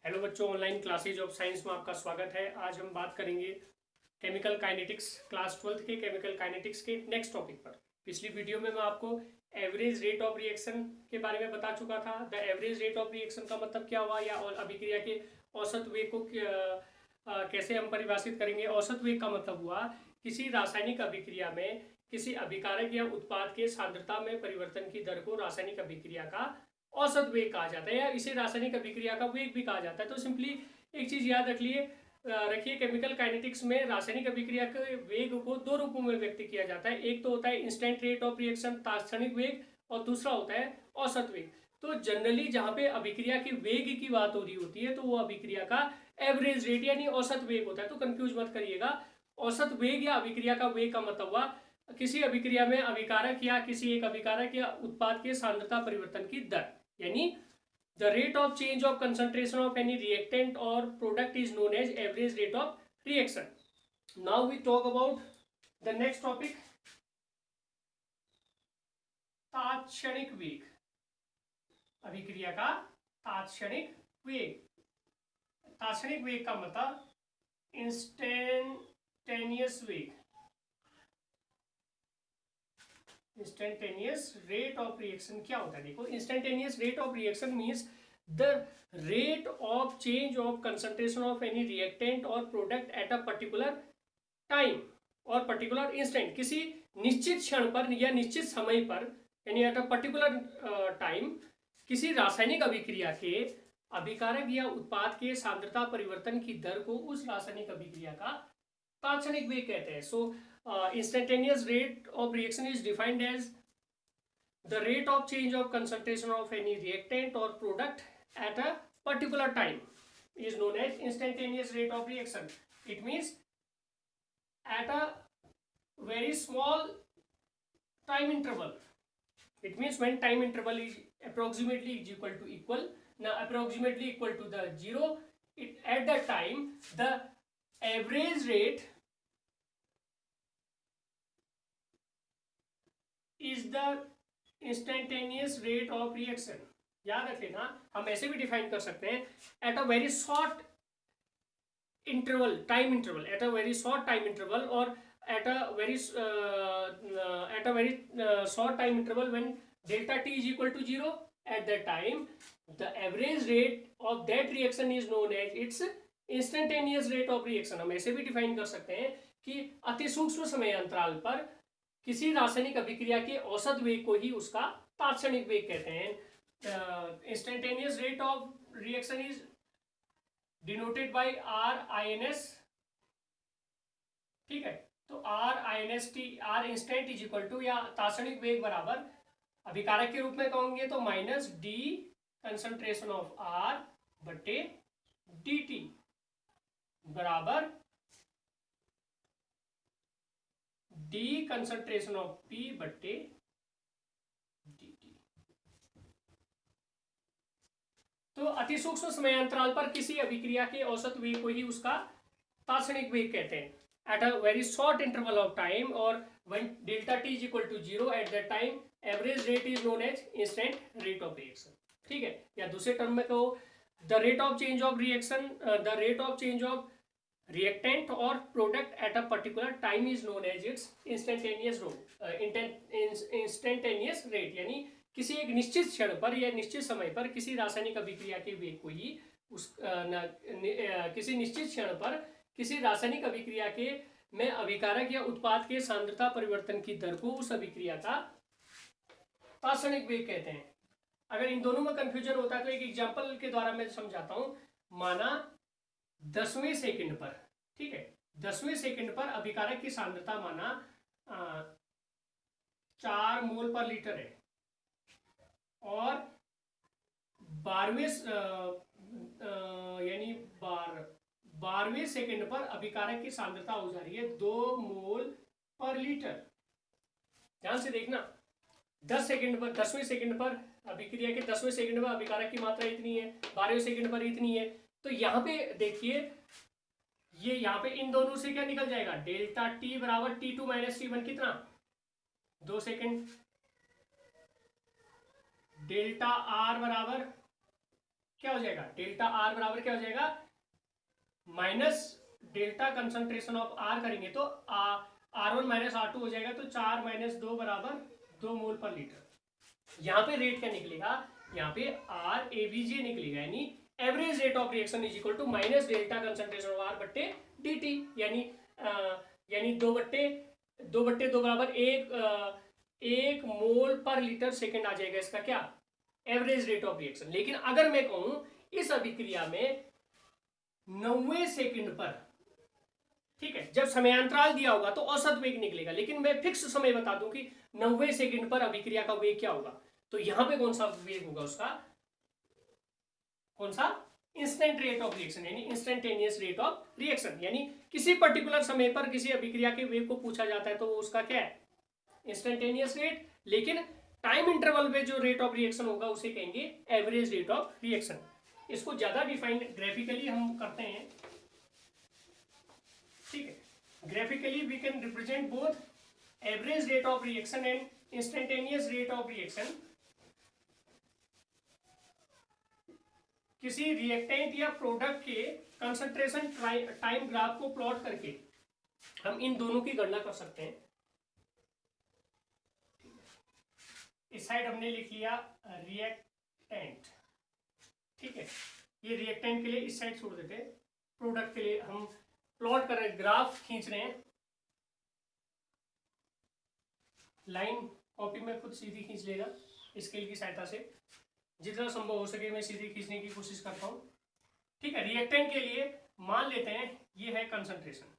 Hello बच्चों, online classes of science में आपका स्वागत है। आज हम बात करेंगे केमिकल काइनेटिक्स, क्लास 12th के केमिकल काइनेटिक्स के नेक्स्ट टॉपिक पर। पिछली वीडियो में मैं आपको एवरेज रेट ऑफ रिएक्शन के बारे में बता चुका था। The average rate of reaction का मतलब क्या हुआ, या अभिक्रिया के औसत वेग को कैसे हम परिभाषित करेंगे। औसत वेग का मतलब हुआ किसी रासायनिक अभिक्रिया में किसी अभिकारक या उत्पाद के सांद्रता में परिवर्तन की दर को रासायनिक अभिक्रिया का औसत वेग कहा जाता है, या इसे रासायनिक अभिक्रिया का वेग भी कहा जाता है। तो सिंपली एक चीज याद रखिए केमिकल काइनेटिक्स में रासायनिक अभिक्रिया के वेग को दो रूपों में व्यक्त किया जाता है। एक तो होता है इंस्टेंट रेट ऑफ रिएक्शन, तात्क्षणिक वेग, और दूसरा होता है औसत वेग। तो जनरली जहां पे अभिक्रिया के वेग की बात हो रही होती है तो वो अभिक्रिया का एवरेज रेट यानी औसत वेग होता है। तो कंफ्यूज मत करिएगा। औसत वेग या अभिक्रिया का वेग का मतलब हुआ किसी अभिक्रिया में अभिकारक या किसी एक अभिकारक या उत्पाद के सांद्रता परिवर्तन की दर, यानी the rate of change of concentration of any reactant or product is known as average rate of reaction. Now we talk about the next topic, तात्क्षणिक वेग। अभिक्रिया का तात्क्षणिक वेग। तात्क्षणिक वेग का मतलब इंस्टेंटेनियस वेग, इंस्टेंटेनियस रेट ऑफ रिएक्शन क्या होता है। देखो, instantaneous rate of reaction means the rate of change of concentration of any reactant और product at a particular time और पर्टिकुलर इंस्टेंट। किसी निश्चित क्षण पर या निश्चित समय पर, यानी एट अ पर्टिकुलर टाइम, किसी रासायनिक अभिक्रिया के अभिकारक या उत्पाद के सांद्रता परिवर्तन की दर को उस रासायनिक अभिक्रिया का तात्क्षणिक वेग कहते हैं। सो instantaneous rate of reaction is defined as the rate of change of concentration of any reactant or product at a particular time is known as instantaneous rate of reaction. It means at a very small time interval. It means when time interval is approximately is approximately equal to the zero, at that time the average rate is the instantaneous rate of reaction. याद रख लेना, हम ऐसे भी define कर सकते हैं, at a very short interval, time interval, at a very short time interval, और at a very short time interval when delta t is equal to zero, at that time the average rate of that reaction is known as its instantaneous rate of reaction. हम ऐसे भी define कर सकते हैं कि अति सूक्ष्म समय अंतराल पर किसी रासायनिक अभिक्रिया के औसत वेग को ही उसका तात्क्षणिक वेग कहते हैं। Instantaneous rate of reaction is denoted by R I N S. ठीक है, तो R I N S T, R instant is equal to, या तात्क्षणिक वेग बराबर अभिकारक के रूप में कहोगे तो minus D concentration of R बटे डी टी बराबर डी कंसंट्रेशन ऑफ पी बट्टे डी टी। तो अति सूक्ष्म समय अंतराल पर किसी अभिक्रिया के औसत वेग को ही उसका तात्क्षणिक वेग कहते हैं। At a very short interval of time और when delta t is equal to zero, at that time average rate is known as instant rate of reaction. ठीक है, या दूसरे टर्म में कहो, the rate of change of reaction, the rate of change of reactant और product at a particular time is known as its instantaneous instantaneous rate, यानी किसी एक निश्चित क्षण पर या निश्चित समय पर किसी रासायनिक अभिक्रिया के वेग को ही किसी निश्चित क्षण पर किसी रासायनिक अभिक्रिया के में अभिकारक या उत्पाद के सांद्रता परिवर्तन की दर को उस अभिक्रिया का तात्क्षणिक वेग कहते हैं। अगर इन दोनों में कंफ्यूजन होता है तो एक एग्जांपल के द्वारा मैं समझाता हूं। माना 10वें सेकंड पर, ठीक है, 10वें सेकंड पर अभिकारक की सांद्रता माना 4 मोल पर लीटर है, और 12वें यानी 12वें सेकंड पर अभिकारक की सांद्रता हो जा रही है 2 मोल पर लीटर। ध्यान से देखना, 10 सेकंड पर, 10वें सेकंड पर अभिक्रिया के 10वें सेकंड पर अभिकारक की मात्रा इतनी है, 12वें सेकंड पर इतनी है। तो यहां पे देखिए, ये यहां पे इन दोनों से क्या निकल जाएगा, डेल्टा टी बराबर T2 माइनस T1, कितना, 2 सेकंड। डेल्टा आर बराबर क्या हो जाएगा, डेल्टा आर बराबर क्या हो जाएगा, minus delta concentration of R करेंगे तो R1 माइनस R2 हो जाएगा, तो 4 माइनस 2 बराबर 2 मोल पर लीटर। यहाँ पे रेट क्या निकलेगा, यहाँ पे RABJ निकलेगा, यानी average rate of reaction is equal to minus delta concentration of R बट्टे dt, यानी 2/2 बराबर 1 मोल पर लीटर सेकेंड आ जाएगा इसका क्या, एवरेज रेट ऑफ रिएक्शन। लेकिन अगर मैं कहूं इस अभिक्रिया में 90 सेकंड पर, ठीक है, जब समयांतराल दिया होगा तो औसत वेग निकलेगा, लेकिन मैं फिक्स समय बता दूं कि 90 सेकंड पर अभिक्रिया का वेग क्या होगा, तो यहां पे कौन सा वेग होगा उसका, कौन सा, इंस्टेंट रेट ऑफ रिएक्शन, यानी इंस्टेंटेनियस रेट ऑफ रिएक्शन। यानी किसी पर्टिकुलर समय पर किसी अभिक्रिया के वेग को पूछा जाता है तो उसका क्या है, इंस्टेंटेनियस रेट, लेकिन टाइम इंटरवल में जो रेट ऑफ रिएक्शन होगा उसे कहेंगे एवरेज रेट ऑफ रिएक्शन। इसको ज्यादा डिफाइन ग्राफिकली हम करते हैं, ठीक है, graphically we can represent both average rate of reaction and instantaneous rate of reaction. किसी रिएक्टेंट या प्रोडक्ट के कंसंट्रेशन टाइम ग्राफ को प्लॉट करके हम इन दोनों की गणना कर सकते हैं। इस साइड हमने लिख लिया रिएक्टेंट, ठीक है, ये रिएक्टेंट के लिए इस साइड छोड़ देते हैं, प्रोडक्ट के लिए हम प्लॉट कर रहे हैं, ग्राफ खींच रहे हैं, लाइन कॉपी में खुद सीधी खींच लेगा स्केल की सहायता से, जितना संभव हो सके मैं सीधी खींचने की कोशिश करता हूं, ठीक है। रिएक्टेंट के लिए मान लेते हैं ये है कंसंट्रेशन,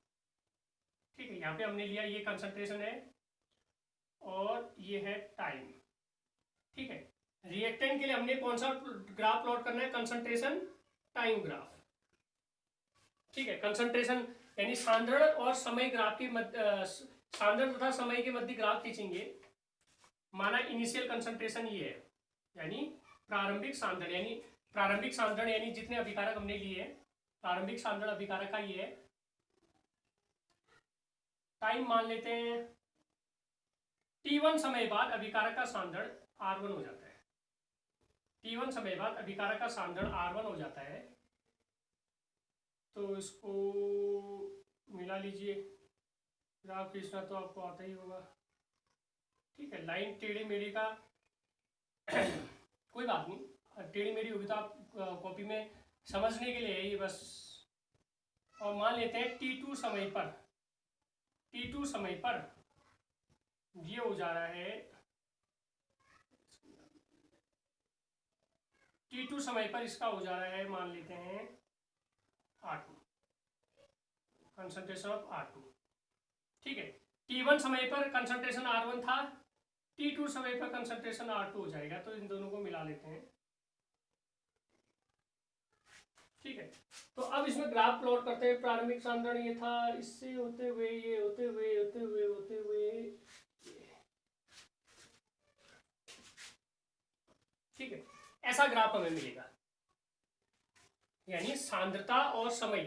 ठीक है, यहाँ पे हमने लिया ये कंसंट्रेशन है और ये है टाइम, ठीक है। रिएक्टेंट के लिए हमने कौन सा ग्राफ प्लॉट करना है, कंसंट्रेशन टाइम ग्राफ, ठीक है। कंसंट्रेशन यानी सांद्रण और समय ग्राफ के मध्य, सांद्रण तथा समय के मध्य ग्राफ खींचेंगे। माना इनिशियल कंसंट्रेशन ये है, यानी प्रारंभिक सांद्रण, यानी जितने अभिकारक हमने लिए हैं, प्रारंभिक सांद्रण अभिकारक का ये है। टाइम मान लेते हैं T1 समय बाद अभिकारक का सांद्रण R1 हो जाता है, T1 समय बाद अभिकारक का सांद्रण R1 हो जाता है, तो इसको मिला लीजिए, ग्राफ खींचना तो आपको आता ही होगा, ठीक है। लाइन टेढ़ी मेढ़ी का कोई बात नहीं, टेढ़ी मेढ़ी होगी तो आप कॉपी में समझने के लिए है ये बस। और मान लेते हैं T2 समय पर ये हो जा रहा है, T2 समय पर इसका हो जा रहा है, मान लेते हैं R2, कंसंट्रेशन ऑफ R2, ठीक है। T1 समय पर कंसंट्रेशन R1 था, T2 समय पर कंसंट्रेशन R2 हो जाएगा, तो इन दोनों को मिला लेते हैं, ठीक है। तो अब इसमें ग्राफ प्लॉट करते हैं। प्रारंभिक सांद्रण ये था, इससे होते हुए ये होते हुए ठीक है, ऐसा ग्राफ हमें मिलेगा, यानी सांद्रता और समय,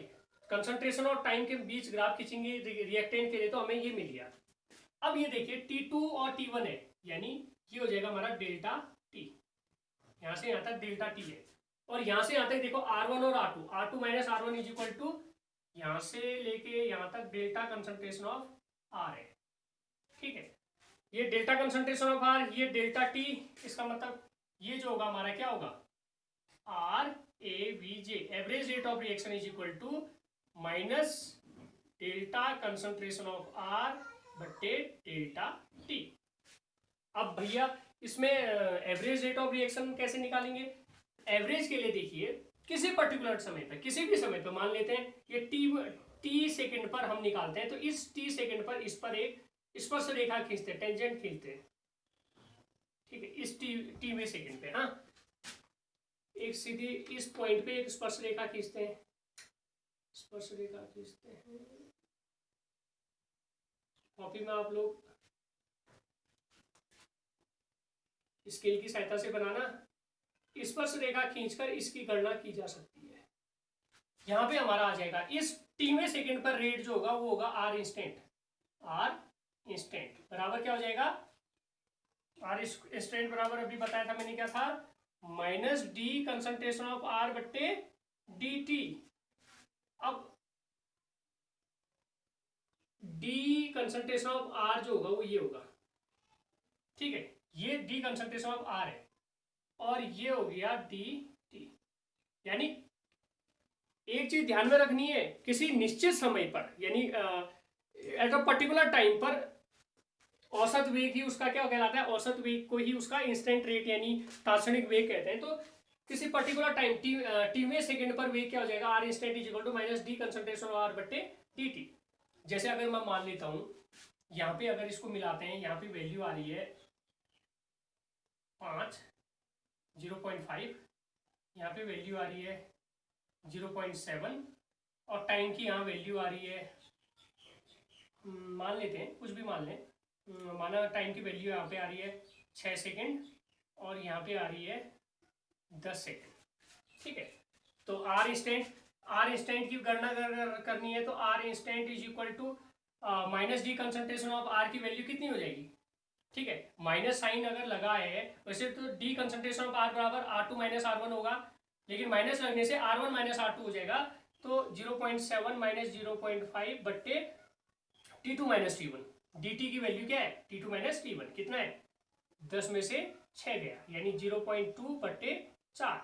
कंसंट्रेशन और टाइम के बीच ग्राफ खींचेंगे रिएक्टेंट के लिए, तो हमें ये मिल गया। अब ये देखिए T2 और T1 है, यानी ये हो जाएगा हमारा डेल्टा T, यहां से यहां तक डेल्टा T है, और यहां से यहां तक देखो R1 और R2 minus R1 is equal to यहां से लेके यहां तक डेल्टा कंसंट्रेशन ऑफ R है, ठीक है। ये डेल्टा कंसंट्रेशन ऑफ R, ये डेल्टा T, इसका मतलब ये जो होगा हमारा क्या होगा, RABJ, average rate of reaction is equal to minus delta concentration of R बट्टे डेल्टा T। अब भैया इसमें एवरेज रेट ऑफ रिएक्शन कैसे निकालेंगे, एवरेज के लिए देखिए किसी पर्टिकुलर समय पर, किसी भी समय पर, मान लेते हैं ये T सेकंड पर हम निकालते हैं, तो इस T सेकंड पर इस पर एक स्पर्श रेखा खींचते हैं, टेंजेंट खींचते हैं, ठीक है, इस T सेकंड पे, हाँ, एक सीधी इस पॉइंट पे एक स्पर्श रेखा खींचते हैं, स्पर्श रेखा खींचते हैं। कॉपी में आप लोग स्केल की सहायता से बनाना, स्पर्श रेखा खींचकर इसकी गणना की जा सकती है। यहां पे हमारा आ जाएगा इस Tवें सेकंड पर रेट जो होगा वो होगा R इंस्टेंट बराबर क्या हो जाएगा, R इंस्टेंट बराबर अभी बताया था मैंने क्या था, minus D concentration of R बट्टे डी टी। अब डी कंसंट्रेशन ऑफ आर जो होगा वो ये होगा, ठीक है, ये डी कंसंट्रेशन ऑफ आर है और ये हो गया डी टी। यानी एक चीज ध्यान में रखनी है, किसी निश्चित समय पर यानी एट अ पर्टिकुलर टाइम पर औसत वेग ही उसका क्या कहलाता है, औसत वेग को ही उसका इंस्टेंट रेट यानी तात्क्षणिक वेग कहते हैं। तो किसी पर्टिकुलर टाइम टीवें सेकंड पर वेग क्या हो जाएगा, R instant is equal to minus D concentration of R बट्टे डी टी। जैसे अगर मैं मान लेता हूं यहाँ पे अगर इसको मिलाते हैं, यहाँ पे वैल्यू आ रही है 5, 0.5, यहाँ पे वैल्यू आ रही है 0.7 और टाइम की यहाँ वैल्यू आ रही है, मान लेते हैं कुछ भी मान लें, माना टाइम की वैल्यू यहाँ पे आ रही है 6 सेकेंड और यहाँ पे आ रही है 10 सेकेंड, ठीक है। तो आर इंस्टेंट की गणना करनी है तो R instant is equal to minus D concentration of R की वैल्यू कितनी हो जाएगी, ठीक है, माइनस साइन अगर लगा है वैसे तो डी कंसंट्रेशन ऑफ आर बराबर R2 माइनस R1 होगा, लेकिन माइनस लगने से R1 माइनस R2 हो जाएगा। तो 0.7 माइनस 0.5 बट्टे T2 माइनस T1, dt की वैल्यू क्या है T2 माइनस T1 कितना है 10 में से 6 गया यानी 0.2 बट्टे 4,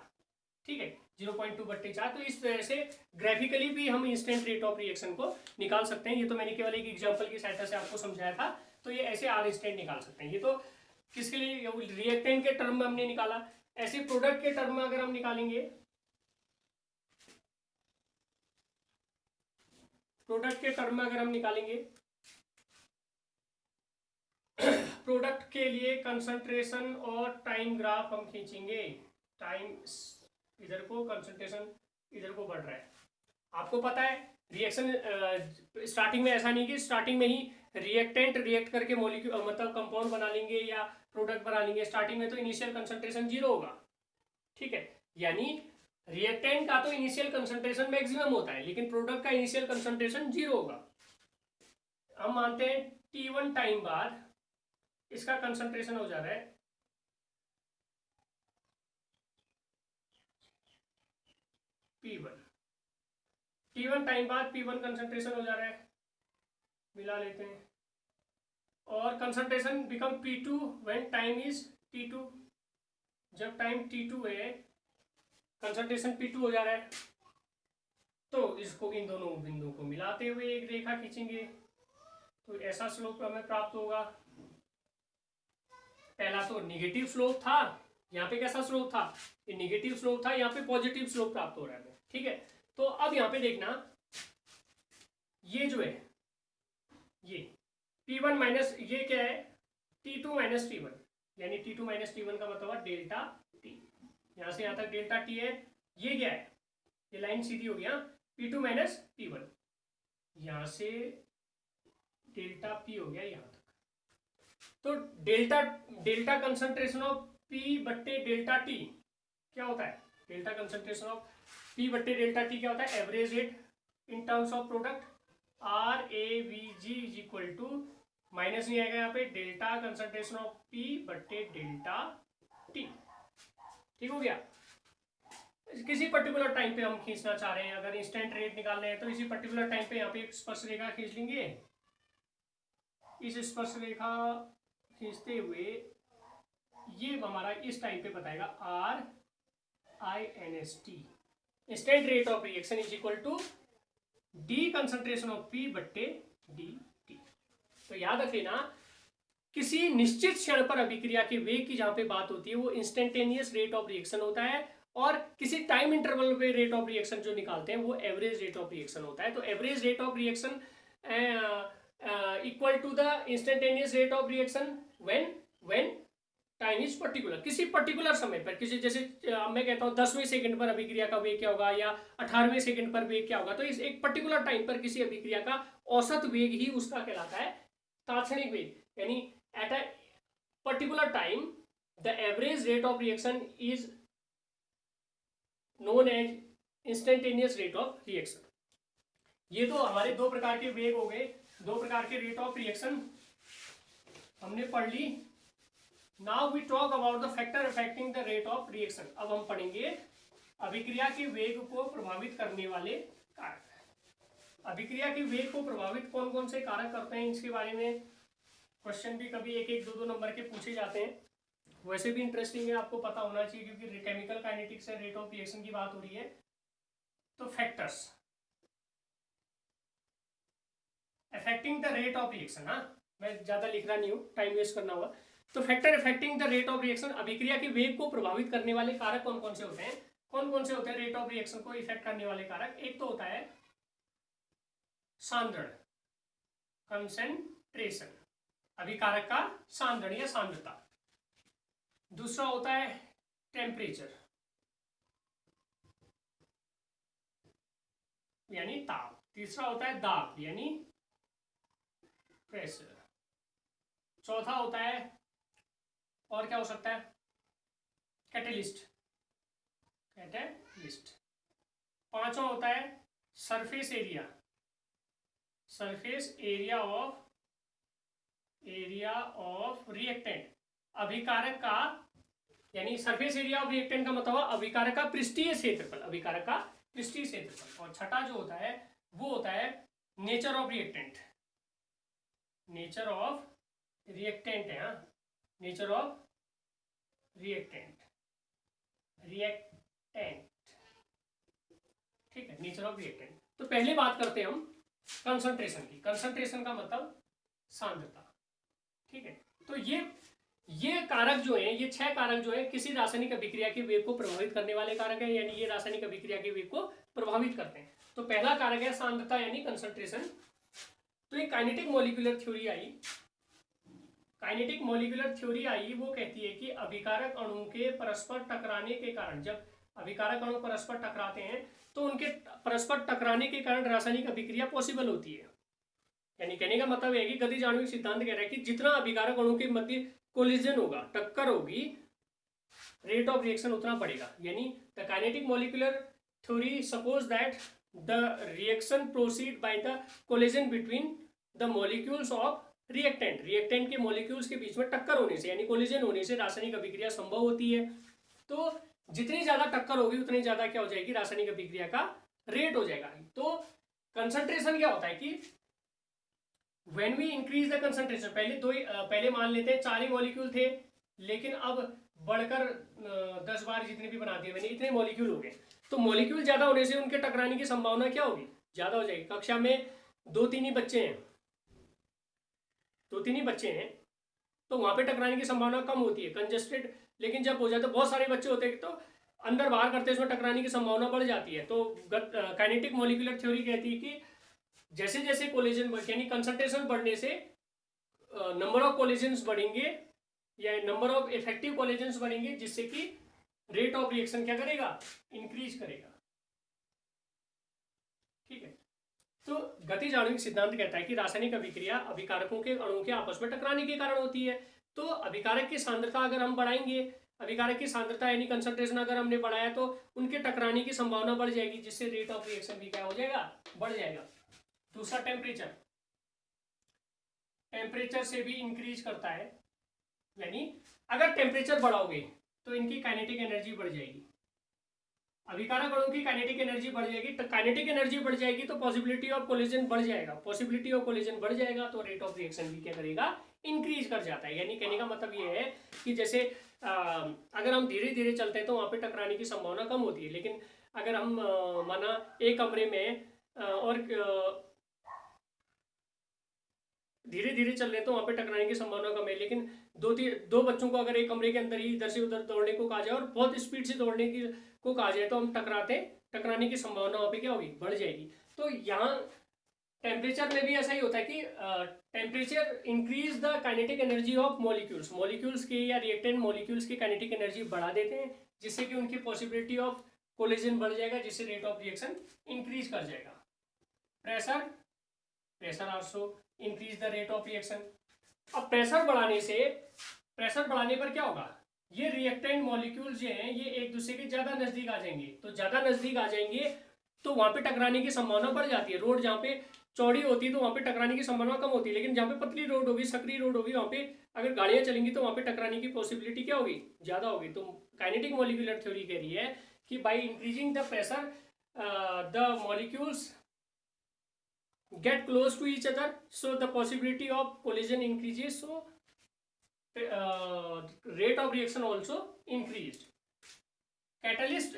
ठीक है, 0.2 बट्टे 4। तो इस तरह से ग्राफिकली भी हम इंस्टेंट रेट ऑफ रिएक्शन को निकाल सकते हैं। ये तो मैंने केवल एक एग्जांपल की सहायता से आपको समझाया था। तो ये ऐसे आर इंस्टेंट निकाल सकते हैं। ये तो किसके लिए, रिएक्टेंट के टर्म में हमने निकाला। ऐसे प्रोडक्ट के टर्म में अगर हम निकालेंगे, प्रोडक्ट के टर्म में अगर हम निकालेंगे, प्रोडक्ट के लिए कंसंट्रेशन और टाइम ग्राफ हम खींचेंगे। टाइम इधर को, कंसंट्रेशन इधर को बढ़ रहा है। आपको पता है रिएक्शन स्टार्टिंग में ऐसा नहीं कि स्टार्टिंग में ही रिएक्टेंट रिएक्ट करके मॉलिक्यूल मतलब कंपाउंड बना लेंगे या प्रोडक्ट बना लेंगे। स्टार्टिंग में तो इनिशियल कंसंट्रेशन 0 होगा, ठीक है, यानी रिएक्टेंट का तो इनिशियल कंसंट्रेशन मैक्सिमम होता है लेकिन प्रोडक्ट का इनिशियल कंसंट्रेशन 0 होगा। हम मानते हैं T1 टाइम बाद इसका कंसंट्रेशन हो जा रहा है P1, T1 टाइम बाद P1 कंसंट्रेशन हो जा रहा है, मिला लेते हैं, और concentration become P2 when time is T2। जब टाइम T2 है कंसंट्रेशन P2 हो जा रहा है। तो इसको इन दोनों बिंदुओं को मिलाते हुए एक रेखा खींचेंगे तो ऐसा स्लोप हमें प्राप्त होगा। पहला तो निगेटिव स्लोप था, यहाँ पे कैसा स्लोप था, ये निगेटिव स्लोप था, यहाँ पे पॉजिटिव स्लोप प्राप्त हो रहा है, ठीक है। तो अब यहाँ पे देखना, ये जो है ये P1 माइनस ये क्या है T2 माइनस T1, यानी T2 माइनस T1 का मतलब डेल्टा T, यहाँ से यहाँ तक डेल्टा T है। ये क्या है, ये लाइन सीधी हो गया P2 माइनस T1, यहाँ से डेल्टा P हो गया यहाँ तक। तो डेल्टा कंसंट्रेशन ऑफ P बट्टे डेल्टा T क्या होता है, डेल्टा कंसंट्रेशन ऑफ P बट्टे डेल्टा T क्या होता है, average rate in terms of product RAVG is equal to, minus नहीं आएगा यहाँ पे, डेल्टा कंसंट्रेशन ऑफ P बट्टे डेल्टा T, ठीक हो गया। किसी पर्टिकुलर टाइम पे हम खींचना चाह रहे हैं, अगर इंस्टेंट रेट निकालना है तो इसी पर्टिकुलर टाइम पे यहाँ पे एक स्पर्श रेखा खींच लेंगे। इस स्पर्श रेखा खींचते हुए ये हमारा इस टाइम पे बताएगा RINST, instant rate of reaction is equal to D concentration of P बट्टे DT। तो याद रख लेना, किसी निश्चित क्षण पर अभिक्रिया के वेग की जहां पे बात होती है वो इंस्टेंटेनियस रेट ऑफ रिएक्शन होता है, और किसी टाइम इंटरवल पे रेट ऑफ रिएक्शन जो निकालते हैं वो एवरेज रेट ऑफ रिएक्शन होता है। तो average rate of reaction equal to the instantaneous rate of reaction when time is particular, किसी पर्टिकुलर समय पर, किसी जैसे मैं कहता हूँ 10वें सेकंड पर अभिक्रिया का वेग क्या होगा या 18वें सेकंड पर वेग क्या होगा। तो इस एक पर्टिकुलर टाइम पर किसी अभिक्रिया का औसत वेग ही उसका कहलाता है तात्क्षणिक वेग, यानी at a particular time the average rate of reaction is known as instantaneous rate of reaction. ये तो हमारे दो प्रकार के वेग हो गए, दो प्रकार के रेट ऑफ रिएक्शन हमने पढ़ ली। Now we talk about the factor affecting the rate of reaction. अब हम पढ़ेंगे अभिक्रिया के वेग को प्रभावित करने वाले कारक। अभिक्रिया के वेग को प्रभावित कौन कौन से कारक करते हैं, इसके बारे में क्वेश्चन भी कभी एक एक दो दो नंबर के पूछे जाते हैं। वैसे भी इंटरेस्टिंग है, आपको पता होना चाहिए क्योंकि केमिकल काइनेटिक्स से रेट ऑफ रिएक्शन की बात हो रही है। तो factors affecting the rate of reaction, हाँ मैं ज्यादा लिख रहा नहीं हूँ, टाइम वेस्ट करना होगा। तो factor affecting the rate of reaction, अभिक्रिया के वेग को प्रभावित करने वाले कारक कौन कौन से होते हैं? कौन कौन से होते हैं रेट ऑफ रिएक्शन को इफेक्ट करने वाले कारक? एक तो होता है सांद्रण, कंसेंट्रेशन, अभिकारक का सांद्रण या सांद्रता। दूसरा होता है टेम्परेचर यानी ताप। तीसरा होता है दाब यानी प्रेशर। चौथा होता है, और क्या हो सकता है, कैटेलिस्ट। पांचवा होता है surface area, surface area of reactant, अभिकारक का यानी सरफेस एरिया ऑफ रिएक्टेंट का मतलब अभिकारक का पृष्ठीय क्षेत्रफल, अभिकारक का पृष्ठीय क्षेत्रफल। और छठा जो होता है वो होता है nature of reactant, nature of reactant है, हाँ नेचर ऑफ रिएक्टेंट, ठीक है, नेचर ऑफ रिएक्टेंट। तो पहले बात करते हैं हम कंसंट्रेशन की। कंसंट्रेशन का मतलब सांद्रता, ठीक है। तो ये कारक जो है, ये 6 कारक जो है किसी रासायनिक अभिक्रिया के वेग को प्रभावित करने वाले कारक है, यानी ये रासायनिक अभिक्रिया के वेग को प्रभावित करते हैं। तो पहला कारक है सांद्रता यानी कंसंट्रेशन। तो एक काइनेटिक मॉलिक्यूलर थ्योरी आई, वो कहती है कि अभिकारक अणु के परस्पर टकराने के कारण, जब अभिकारक अणु परस्पर टकराते हैं तो उनके परस्पर टकराने के कारण रासायनिक अभिक्रिया पॉसिबल होती है। यानी कहने का मतलब है कि गतिज आणविक सिद्धांत कह रहा है कि जितना अभिकारक अणु के मध्य कोलिजन होगा, टक्कर होगी, रेट ऑफ रिएक्शन उतना बढ़ेगा। यानी the kinetic molecular theory suppose that the reaction proceed by the collision between the molecules of reactant के मॉलिक्यूल्स के बीच में टक्कर होने से यानी कोलिजन होने से रासायनिक अभिक्रिया संभव होती है। तो जितनी ज्यादा टक्कर होगी उतनी ज्यादा क्या हो जाएगी, रासायनिक अभिक्रिया का रेट हो जाएगा। तो कंसंट्रेशन क्या होता है कि when we increase the concentration, पहले मान लेते हैं 4 ही मॉलिक्यूल थे, लेकिन अब बढ़कर 10 बार जितने भी बना दिए मैंने, इतने मॉलिक्यूल हो गए। तो मॉलिक्यूल ज्यादा होने से उनके टकराने की संभावना क्या होगी, ज्यादा हो जाएगी। कक्षा में 2-3 ही बच्चे हैं, तो वहां पे टकराने की संभावना कम होती है, कंजेस्टेड। लेकिन जब हो जाए तो बहुत सारे बच्चे होते हैं तो अंदर बाहर करते हैं, उसमें टकराने की संभावना बढ़ जाती है। तो काइनेटिक मॉलिक्यूलर थ्योरी कहती है कि जैसे जैसे कोलिजन यानी कंसंट्रेशन बढ़ने से नंबर ऑफ कोलिजन्स बढ़ेंगे या नंबर ऑफ इफेक्टिव कोलिजन्स बढ़ेंगे, जिससे कि रेट ऑफ रिएक्शन क्या करेगा, इंक्रीज करेगा, ठीक है। तो गतिज आणविक सिद्धांत कहता है कि रासायनिक अभिक्रिया अभिकारकों के अणुओं के आपस में टकराने के कारण होती है। तो अभिकारक की सांद्रता अगर हम बढ़ाएंगे, अभिकारक की सांद्रता यानी कंसंट्रेशन अगर हमने बढ़ाया तो उनके टकराने की संभावना बढ़ जाएगी, जिससे रेट ऑफ रिएक्शन भी क्या हो जाएगा, बढ़ जाएगा। दूसरा टेम्परेचर से भी इंक्रीज करता है, यानी अगर टेम्परेचर बढ़ाओगे तो इनकी काइनेटिक एनर्जी बढ़ जाएगी, अभिकारक अणु की काइनेटिक एनर्जी बढ़ जाएगी। तो काइनेटिक एनर्जी बढ़ जाएगी तो पॉसिबिलिटी ऑफ कोलिजन बढ़ जाएगा, बढ़ जाएगा तो रेट ऑफ रिएक्शन भी क्या करेगा, इंक्रीज कर जाता है। यानी कहने का मतलब ये है कि जैसे अगर हम धीरे धीरे चलते हैं तो वहाँ पे टकराने की संभावना कम होती है, लेकिन अगर हम माना एक कमरे में और धीरे धीरे चल रहे हैं तो वहाँ पे टकराने की संभावना कम है। लेकिन दो बच्चों को अगर एक कमरे के अंदर ही इधर से उधर दौड़ने को कहा जाए और बहुत स्पीड से दौड़ने की को कहा जाए तो हम टकराने की संभावना वहाँ पे क्या होगी, बढ़ जाएगी। तो यहाँ टेम्परेचर में भी ऐसा ही होता है कि temperature increase the kinetic energy of molecules के या रिएक्टेंट मॉलिक्यूल्स की काइनेटिक एनर्जी बढ़ा देते हैं, जिससे कि उनकी पॉसिबिलिटी ऑफ कोलिजन बढ़ जाएगा, जिससे रेट ऑफ रिएक्शन इंक्रीज कर जाएगा। Pressure also increase the rate of reaction. अब प्रेशर बढ़ाने पर क्या होगा, ये रिएक्टेंट मॉलिक्यूल्स जो हैं ये एक दूसरे के ज्यादा नजदीक आ जाएंगे, तो ज्यादा नजदीक आ जाएंगे तो वहां पे टकराने की संभावना बढ़ जाती है। रोड जहाँ पे चौड़ी होती है तो वहाँ पे टकराने की संभावना कम होती है, लेकिन जहाँ पे पतली रोड होगी, सकरी रोड होगी, वहाँ पे अगर गाड़ियाँ चलेंगी तो वहाँ पे टकराने की पॉसिबिलिटी क्या होगी, ज़्यादा होगी। तो काइनेटिक मॉलिक्यूलर थ्योरी कह रही है कि by increasing the pressure the molecules get close to each other, so the possibility of collision increases, so rate of reaction also increased. Catalyst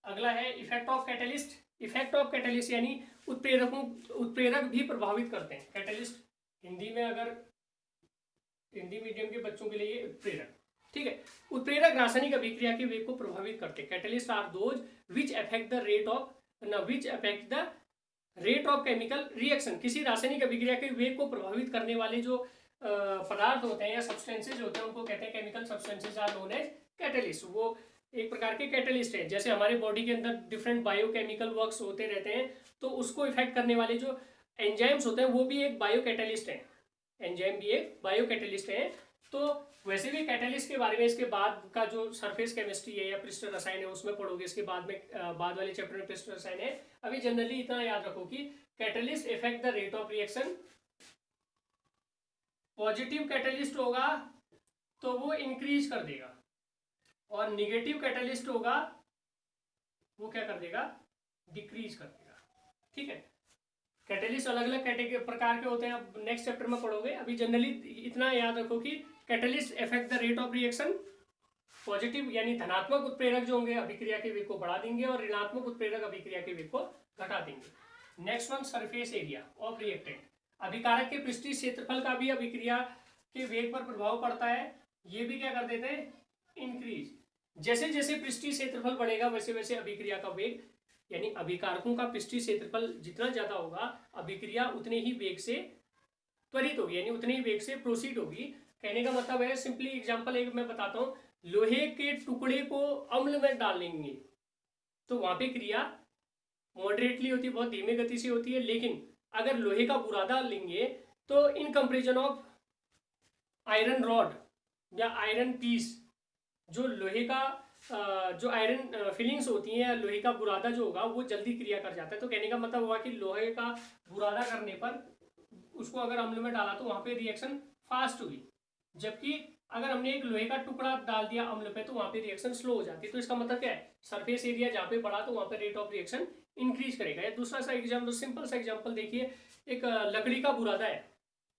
अगला है effect of catalyst. Effect of catalyst यानी उत्प्रेरक भी प्रभावित करते हैं। कैटलिस्ट हिंदी में, अगर हिंदी मीडियम के बच्चों के लिए उत्प्रेरक, ठीक है। उत्प्रेरक रासायनिक अभिक्रिया के वेग को प्रभावित करते हैं। Catalyst are those which affect the rate of chemical reaction. किसी रासायनिक अभिक्रिया के वेग को प्रभावित करने वाले जो पदार्थ होते हैं या सब्सटेंसेज होते हैं उनको कहते हैं chemical substances are known as catalyst. वो एक प्रकार के कैटलिस्ट है। जैसे हमारे बॉडी के अंदर डिफरेंट बायोकेमिकल वर्क्स होते रहते हैं, तो उसको इफेक्ट करने वाले जो एंजाइम्स होते हैं वो भी एक बायो कैटलिस्ट है। एंजाइम भी एक बायो कैटलिस्ट है। तो वैसे भी कैटलिस्ट के बारे में इसके बाद का जो सरफेस केमिस्ट्री है या पृष्ठ रसायन है उसमें पढ़ोगे। इसके बाद में बाद वाले चैप्टर में पृष्ठ रसायन है। अभी जनरली इतना याद रखो कि catalyst effect the rate of reaction. Positive catalyst होगा तो वो इंक्रीज कर देगा, और निगेटिव कैटलिस्ट होगा वो क्या कर देगा, डिक्रीज कर देगा, ठीक है। कैटलिस्ट अलग अलग प्रकार के होते हैं, अब नेक्स्ट चैप्टर में पढ़ोगे। अभी जनरली इतना याद रखो कि catalyst effect the rate of reaction. Positive यानी धनात्मक उत्प्रेरक जो होंगे अभिक्रिया के वेग को बढ़ा देंगे, और ऋणात्मक उत्प्रेरक अभिक्रिया के वेग को घटा देंगे। Next one, surface area of reactant. अभिकारक के पृष्ठीय क्षेत्रफल का भी अभिक्रिया के वेग पर प्रभाव पड़ता है। ये भी क्या कर देते हैं, इंक्रीज। जैसे जैसे पृष्ठीय क्षेत्रफल बढ़ेगा वैसे वैसे अभिक्रिया का वेग, यानी अभिकारकों का पृष्ठीय क्षेत्रफल जितना ज्यादा होगा अभिक्रिया उतने ही वेग से त्वरित होगी, यानी उतने ही वेग से प्रोसीड होगी। कहने का मतलब है, सिंपली एग्जांपल एक मैं बताता हूँ, लोहे के टुकड़े को अम्ल में डालेंगे तो वहां पे क्रिया मॉडरेटली होती है, बहुत धीमे गति से होती है। लेकिन अगर लोहे का बुरादा लेंगे तो in comparison of iron rod या आयरन पीस, जो लोहे का जो आयरन फिलिंग्स होती हैं, लोहे का बुरादा जो होगा वो जल्दी क्रिया कर जाता है। तो कहने का मतलब हुआ कि लोहे का बुरादा करने पर उसको अगर अम्ल में डाला तो वहां पे रिएक्शन फास्ट हुई, जबकि अगर हमने एक लोहे का टुकड़ा डाल दिया अम्ल पे तो वहां पे रिएक्शन स्लो हो जाती है। तो इसका मतलब क्या है, सरफेस एरिया जहाँ पे बढ़ा तो वहां पे रेट ऑफ रिएक्शन इंक्रीज करेगा। या दूसरा सा एग्जाम्पल, सिंपल सा एग्जाम्पल देखिए, एक लकड़ी का बुरादा है।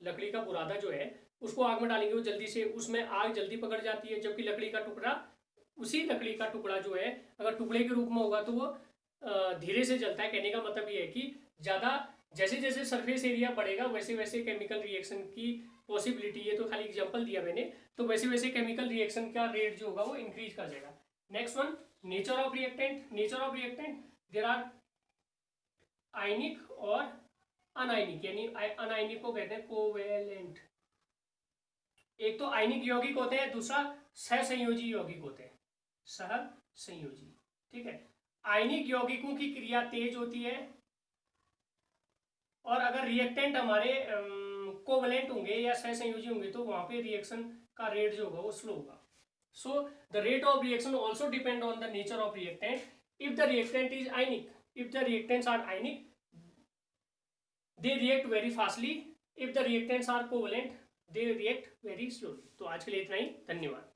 लकड़ी का बुरादा जो है उसको आग में डालेंगे वो जल्दी से, उसमें आग जल्दी पकड़ जाती है, जबकि लकड़ी का टुकड़ा, उसी लकड़ी का टुकड़ा जो है अगर टुकड़े के रूप में होगा तो वो धीरे से जलता है। कहने का मतलब ये है कि ज़्यादा जैसे जैसे सरफेस एरिया बढ़ेगा वैसे वैसे केमिकल रिएक्शन की पॉसिबिलिटी, ये तो खाली एग्जांपल दिया मैंने, तो वैसे वैसे केमिकल रिएक्शन का रेट जो होगा वो इंक्रीज कर जाएगा। Next one, nature of reactant. Nature of reactant, there are ionic और अनायनिक, यानी अनायनिक को कहते हैं कोवेलेंट। एक तो आयनिक यौगिक होते हैं, दूसरा सहसंयोजी यौगिक होते हैं, सहसंयोजी, ठीक है। आयनिक यौगिकों की क्रिया तेज होती है, और अगर रिएक्टेंट हमारे कोवेलेंट होंगे या सहसंयोजी होंगे तो वहां पे रिएक्शन का रेट जो होगा वो स्लो होगा। So the rate of reaction also depend on the nature of reactant. If the reactant is ionic, if the reactants are ionic, they react very fastly. If the reactants are covalent, they react very slowly. तो आज के लिए इतना ही, धन्यवाद।